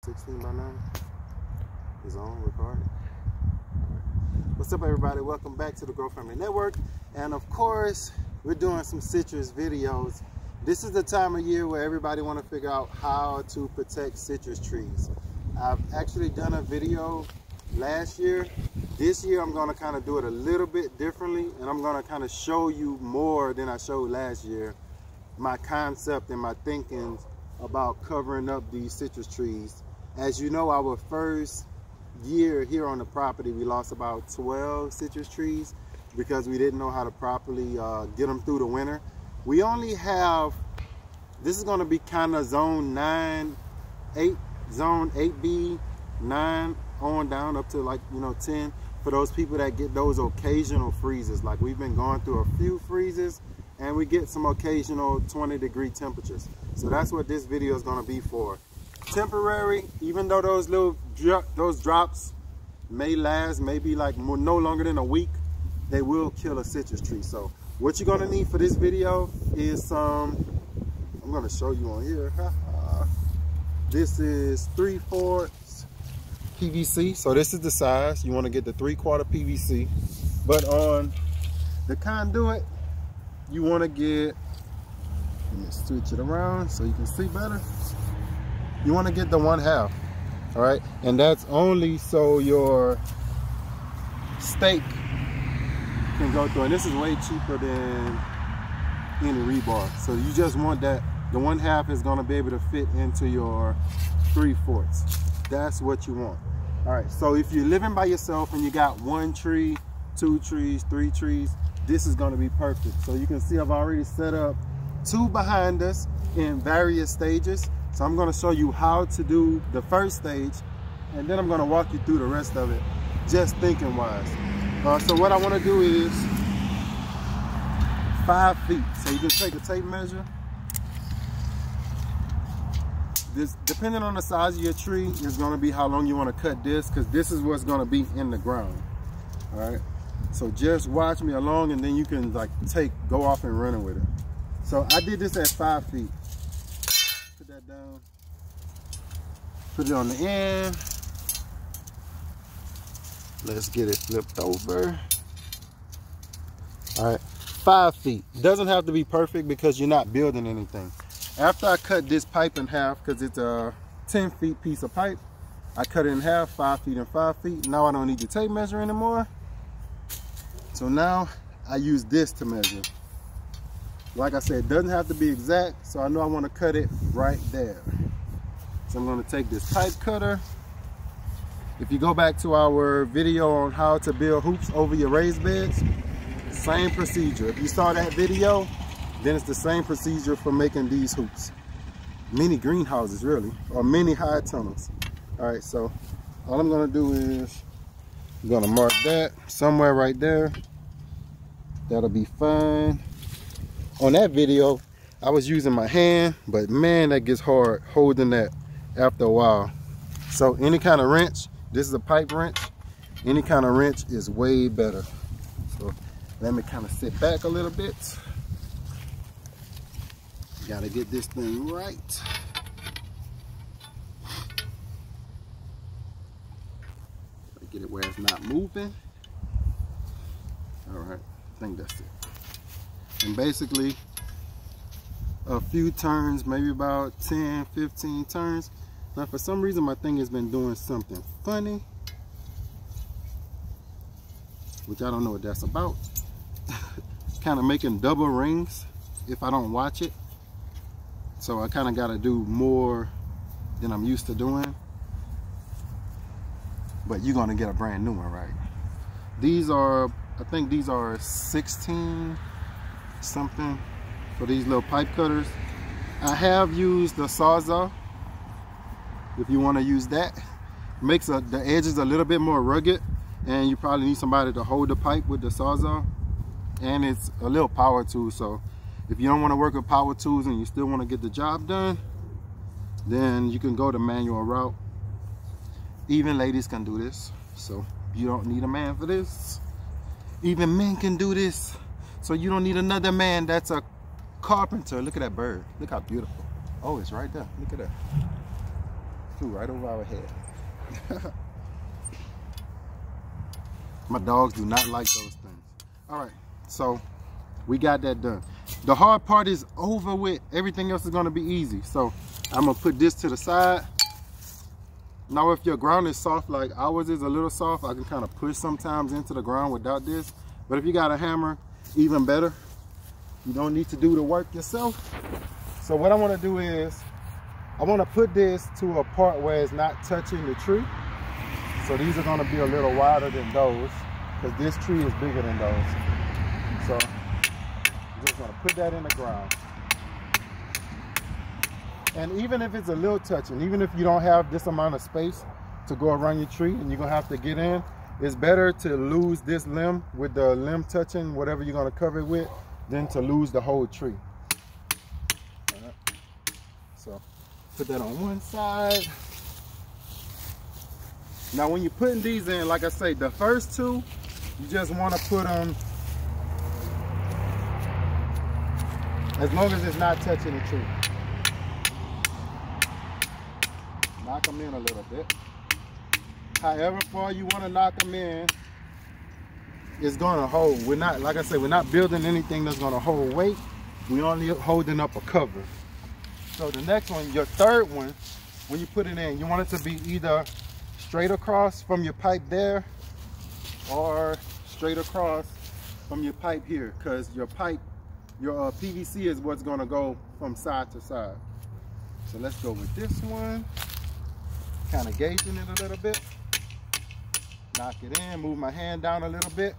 16 by 9 is on recording. What's up, everybody? Welcome back to the Grow Family Network. And of course, we're doing some citrus videos. This is the time of year where everybody want to figure out how to protect citrus trees. I've actually done a video last year. This year I'm going to kind of do it a little bit differently, and I'm going to kind of show you more than I showed last year, my concept and my thinking about covering up these citrus trees. As you know, our first year here on the property, we lost about 12 citrus trees because we didn't know how to properly get them through the winter. We only have, this is going to be kind of zone 8B, 9 on down up to, like, 10, for those people that get those occasional freezes. Like, we've been going through a few freezes and we get some occasional 20-degree temperatures. So that's what this video is going to be for. Temporary, even though those drops may last maybe like no longer than a week, they will kill a citrus tree. So what you're going to need for this video is some, I'm going to show you on here. This is 3/4 PVC. So this is the size. You want to get the 3/4 PVC. But on the conduit, you want to get, let me switch it around so you can see better. You want to get the 1/2, all right? And that's only so your stake can go through. And this is way cheaper than any rebar. So you just want that, the 1/2 is going to be able to fit into your 3/4. That's what you want. All right, so if you're living by yourself and you got 1 tree, 2 trees, 3 trees, this is going to be perfect. So you can see I've already set up 2 behind us in various stages. So I'm going to show you how to do the first stage, and then I'm going to walk you through the rest of it, just thinking wise. So what I want to do is 5 feet. So you can take a tape measure. This, depending on the size of your tree, is going to be how long you want to cut this, because this is what's going to be in the ground. All right. So just watch me along, and then you can like go off and running with it. So I did this at 5 feet. Put that down. Put it on the end. Let's get it flipped over. All right, 5 feet. Doesn't have to be perfect because you're not building anything. After I cut this pipe in half, because it's a 10 feet piece of pipe, I cut it in half, 5 feet and 5 feet. Now I don't need the tape measure anymore. So now I use this to measure. Like I said, it doesn't have to be exact, so I know I want to cut it right there. So I'm going to take this pipe cutter. If you go back to our video on how to build hoops over your raised beds, same procedure. If you saw that video, then it's the same procedure for making these hoops. Mini greenhouses, really, or mini high tunnels. All right, so all I'm going to do is I'm going to mark that somewhere right there. That'll be fine. On that video, I was using my hand, but man, that gets hard holding that after a while. So any kind of wrench, this is a pipe wrench, any kind of wrench is way better. So let me kind of sit back a little bit. Gotta get this thing right. Get it where it's not moving. All right, I think that's it. And basically a few turns, maybe about 10, 15 turns. Now for some reason my thing has been doing something funny, which I don't know what that's about. Kind of making double rings if I don't watch it. So I kind of got to do more than I'm used to doing. But you're going to get a brand new one, right? These are, I think these are 16 something for these little pipe cutters. I have used the Sawzall. If you want to use that, makes the edges a little bit more rugged, and you probably need somebody to hold the pipe with the Sawzall. And it's a little power tool, so if you don't want to work with power tools and you still want to get the job done, then you can go the manual route. Even ladies can do this, so you don't need a man for this. Even men can do this, so you don't need another man that's a carpenter. Look at that bird. Look how beautiful. Oh, it's right there. Look at that. too, right over our head. My dogs do not like those things. All right, so we got that done. The hard part is over with. Everything else is gonna be easy. So I'm gonna put this to the side. Now if your ground is soft, like ours is a little soft, I can kind of push sometimes into the ground without this. But if you got a hammer, even better. You don't need to do the work yourself. So what I wanna do is, I wanna put this to a part where it's not touching the tree. So these are gonna be a little wider than those, because this tree is bigger than those. So I'm just gonna put that in the ground. And even if it's a little touching, even if you don't have this amount of space to go around your tree and you're gonna have to get in, it's better to lose this limb with the limb touching whatever you're gonna cover it with than to lose the whole tree. All right. So put that on one side. Now when you're putting these in, like I say, the first two, you just want to put them as long as it's not touching the tree. Knock them in a little bit. However far you want to knock them in, it's going to hold. We're not, like I said, we're not building anything that's going to hold weight. We're only holding up a cover. So the next one, your third one, when you put it in, you want it to be either straight across from your pipe there or straight across from your pipe here, because your pipe, your PVC is what's going to go from side to side. So let's go with this one, kind of gauging it a little bit, knock it in, move my hand down a little bit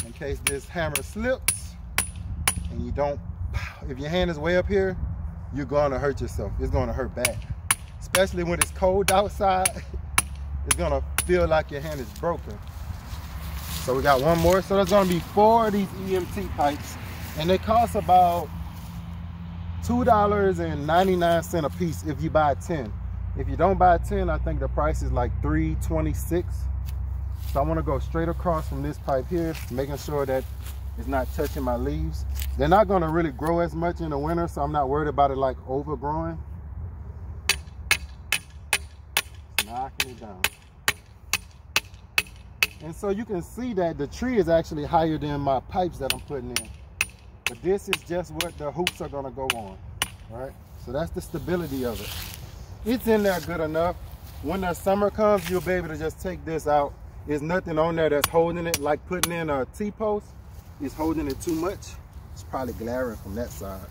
in case this hammer slips and you don't, if your hand is way up here, you're going to hurt yourself. It's going to hurt bad, especially when it's cold outside. It's gonna feel like your hand is broken. So we got one more. So there's gonna be 4 of these EMT pipes, and they cost about $2.99 a piece if you buy 10. If you don't buy 10, I think the price is like $3.26. So I wanna go straight across from this pipe here, making sure that it's not touching my leaves. They're not gonna really grow as much in the winter, so I'm not worried about it like overgrowing. Knocking it down. And so you can see that the tree is actually higher than my pipes that I'm putting in. But this is just what the hoops are gonna go on, right? So that's the stability of it. It's in there good enough. When the summer comes, you'll be able to just take this out. There's nothing on there that's holding it, like putting in a T-post is holding it too much. It's probably glaring from that side.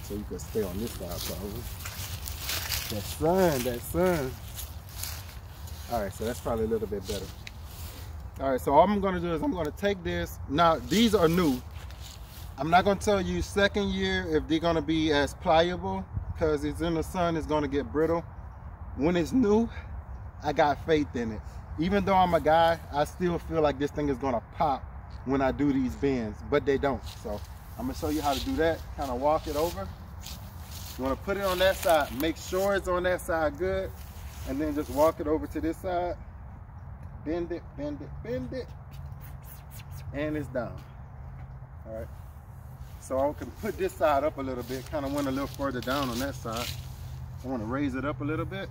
So you can stay on this side probably. That sun. All right, so that's probably a little bit better. All right, so all I'm gonna do is I'm gonna take this. Now, these are new. I'm not gonna tell you second year if they're gonna be as pliable, because it's in the sun, it's gonna get brittle. When it's new, I got faith in it. Even though I'm a guy, I still feel like this thing is gonna pop when I do these bends, but they don't. So I'm gonna show you how to do that, kind of walk it over. You wanna put it on that side, make sure it's on that side good, and then just walk it over to this side. Bend it, bend it, bend it, and it's down. All right. So I can put this side up a little bit, kind of went a little further down on that side. I want to raise it up a little bit.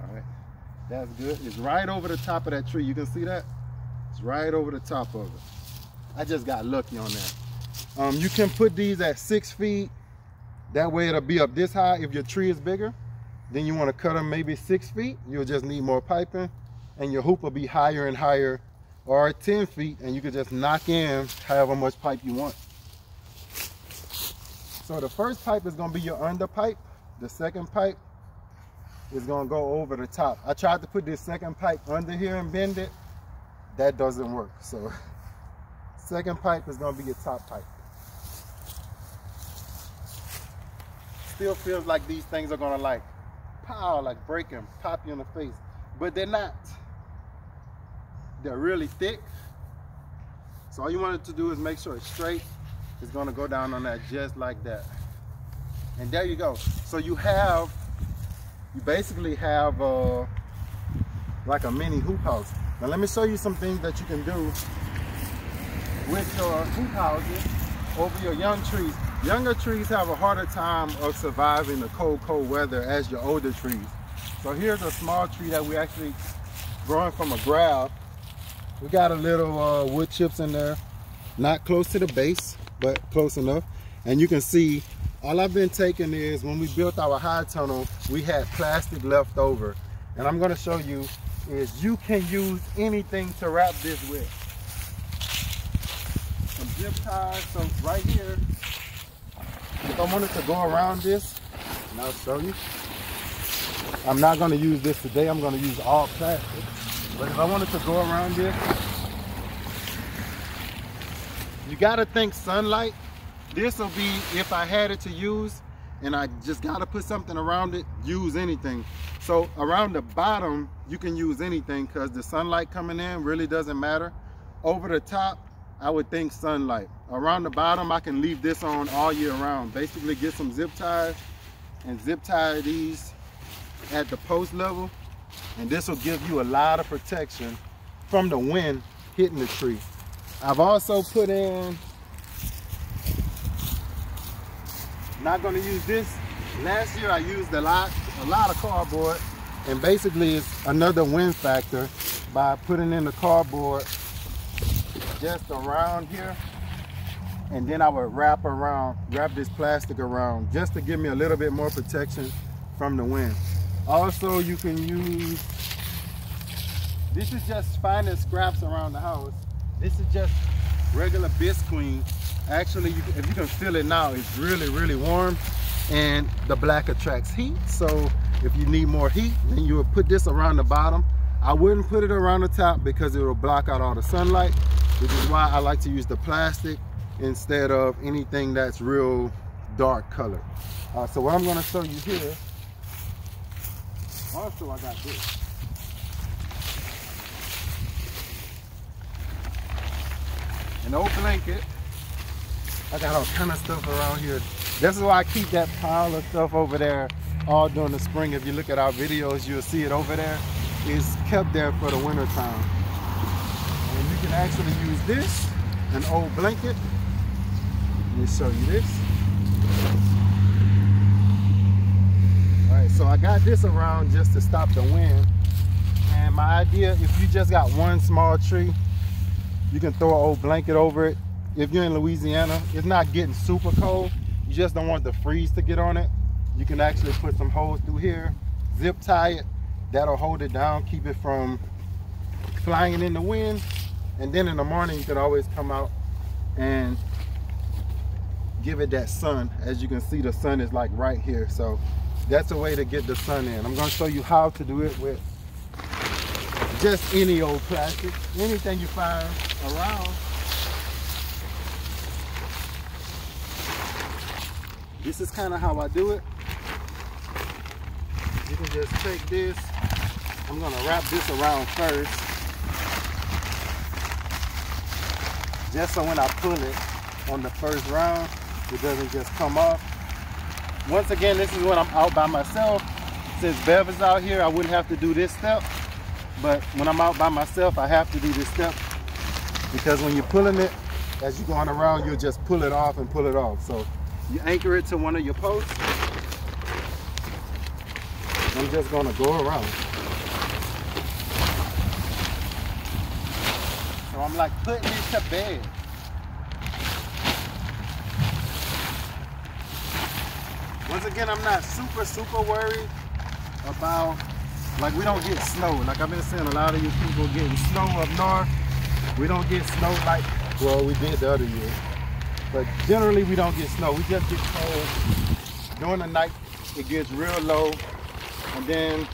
All right, that's good. It's right over the top of that tree. You can see that? It's right over the top of it. I just got lucky on that. You can put these at 6 feet. That way it'll be up this high if your tree is bigger. Then you want to cut them maybe 6 feet. You'll just need more piping, and your hoop will be higher and higher, or 10 feet, and you can just knock in however much pipe you want. So the first pipe is going to be your under pipe. The second pipe is going to go over the top. I tried to put this second pipe under here and bend it. That doesn't work. So second pipe is going to be your top pipe. Still feels like these things are going to like pow, like break and pop you in the face, but they're not. They're really thick. So all you want it to do is make sure it's straight. It's going to go down on that just like that. And there you go. So you basically have like a mini hoop house. Now let me show you some things that you can do with your hoop houses over your young trees. Younger trees have a harder time of surviving the cold weather as your older trees. So here's a small tree that we actually growing from a grab. We got a little wood chips in there, not close to the base, but close enough. And you can see, all I've been taking is, when we built our high tunnel, we had plastic left over. And I'm gonna show you is you can use anything to wrap this with. Some zip ties, so right here, if I wanted to go around this, and I'll show you. I'm not gonna use this today, I'm gonna use all plastic. But if I wanted to go around this, you gotta think sunlight. This will be, if I had it to use, and I just gotta put something around it, use anything. So around the bottom, you can use anything because the sunlight coming in really doesn't matter. Over the top, I would think sunlight. Around the bottom, I can leave this on all year round. Basically get some zip ties and zip tie these at the post level. And this will give you a lot of protection from the wind hitting the tree. I've also put in, not gonna use this. Last year I used a lot of cardboard, and basically it's another wind factor by putting in the cardboard just around here, and then I would wrap this plastic around just to give me a little bit more protection from the wind. Also, you can use, this is just finding scraps around the house. This is just regular bisqueen. Actually, if you can feel it now, it's really, really warm, and the black attracts heat. So if you need more heat, then you would put this around the bottom. I wouldn't put it around the top because it will block out all the sunlight, which is why I like to use the plastic instead of anything that's real dark color. So what I'm gonna show you here, also I got this. An old blanket. I got all kind of stuff around here. This is why I keep that pile of stuff over there all during the spring. If you look at our videos, you'll see it over there. It's kept there for the winter time. And you can actually use this, an old blanket. Let me show you this. All right, so I got this around just to stop the wind. And my idea, if you just got one small tree, you can throw an old blanket over it. If you're in Louisiana, it's not getting super cold. You just don't want the freeze to get on it. You can actually put some holes through here, zip tie it. That'll hold it down, keep it from flying in the wind. And then in the morning, you can always come out and give it that sun. As you can see, the sun is like right here. So that's a way to get the sun in. I'm gonna show you how to do it with just any old plastic, anything you find around. This is kind of how I do it. You can just take this. I'm gonna wrap this around first, just so when I pull it on the first round, it doesn't just come off. Once again, this is when I'm out by myself. Since Bev is out here, I wouldn't have to do this step. But when I'm out by myself, I have to do this step, because when you're pulling it, as you're going around, you'll just pull it off and pull it off. So you anchor it to one of your posts. I'm just gonna go around. So I'm like putting it to bed. Once again, I'm not super worried about, like, we don't get snow. Like I've been seeing a lot of you people getting snow up north. We don't get snow like, well, we did the other year. But generally we don't get snow. We just get cold. During the night, it gets real low. And then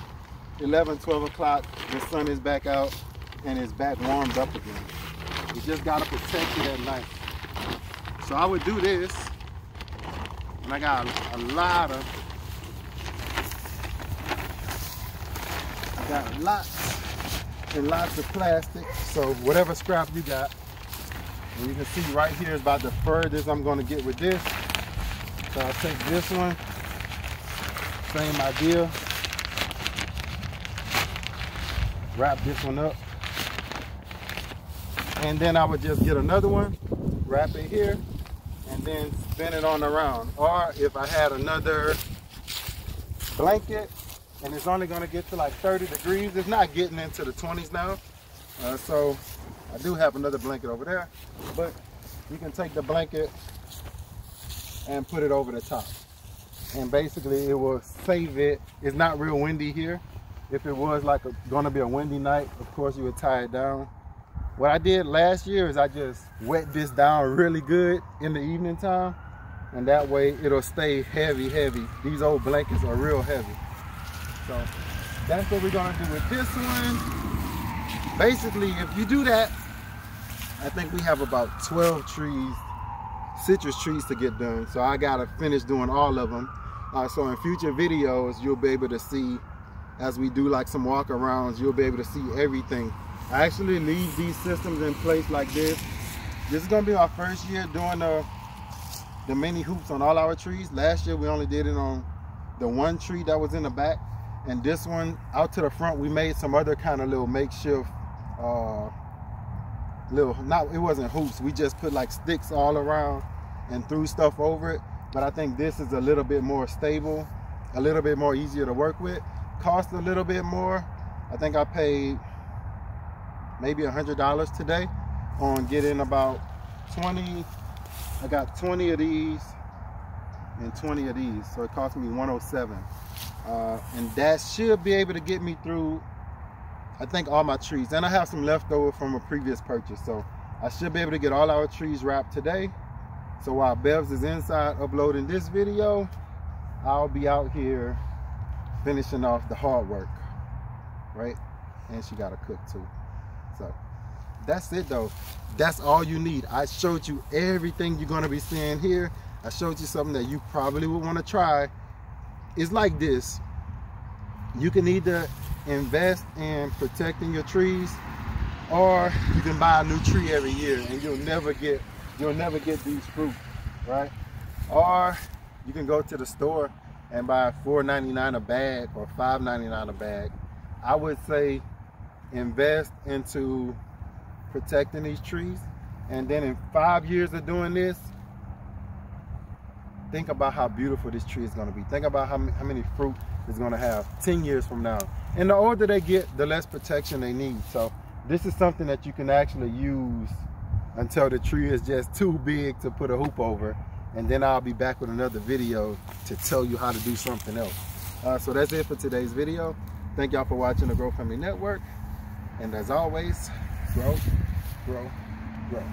11, 12 o'clock, the sun is back out and it's back warmed up again. You just gotta protect it at night. So I would do this, and I got a lot lots and lots of plastic. So whatever scrap you got, and you can see right here is about the furthest I'm gonna get with this. So I'll take this one, same idea. Wrap this one up. And then I would just get another one, wrap it here, and then spin it on around. Or if I had another blanket and it's only going to get to like 30 degrees, it's not getting into the 20s now. So I do have another blanket over there, but you can take the blanket and put it over the top. And basically it will save it. It's not real windy here. If it was like gonna be a windy night, of course you would tie it down. What I did last year is I just wet this down really good in the evening time, and that way it'll stay heavy. These old blankets are real heavy. So that's what we're gonna do with this one. Basically, if you do that, I think we have about 12 trees, citrus trees to get done. So I gotta finish doing all of them. So in future videos, you'll be able to see, as we do like some walk arounds, you'll be able to see everything. I actually leave these systems in place like this. This is gonna be our first year doing the mini hoops on all our trees. Last year we only did it on the one tree that was in the back, and this one out to the front we made some other kind of little makeshift it wasn't hoops, we just put like sticks all around and threw stuff over it. But I think this is a little bit more stable, a little bit more easier to work with. Cost a little bit more. I think I paid maybe $100 today on getting about 20. I got 20 of these and 20 of these, so it cost me $107. And that should be able to get me through, I think, all my trees. And I have some leftover from a previous purchase, so I should be able to get all our trees wrapped today. So while Bevs is inside uploading this video, I'll be out here finishing off the hard work, right? And she got to cook too. So that's it though. That's all you need. I showed you everything you're going to be seeing here. I showed you something that you probably would want to try. It's like this. You can either invest in protecting your trees, or you can buy a new tree every year and you'll never get these fruit, right? Or you can go to the store and buy $4.99 a bag or $5.99 a bag. I would say invest into protecting these trees, and then in 5 years of doing this, think about how beautiful this tree is going to be. Think about how many fruit it's going to have 10 years from now. And the older they get, the less protection they need. So this is something that you can actually use until the tree is just too big to put a hoop over, and then I'll be back with another video to tell you how to do something else. So that's it for today's video. Thank y'all for watching the Grow Family Network, and as always, grow, grow, grow.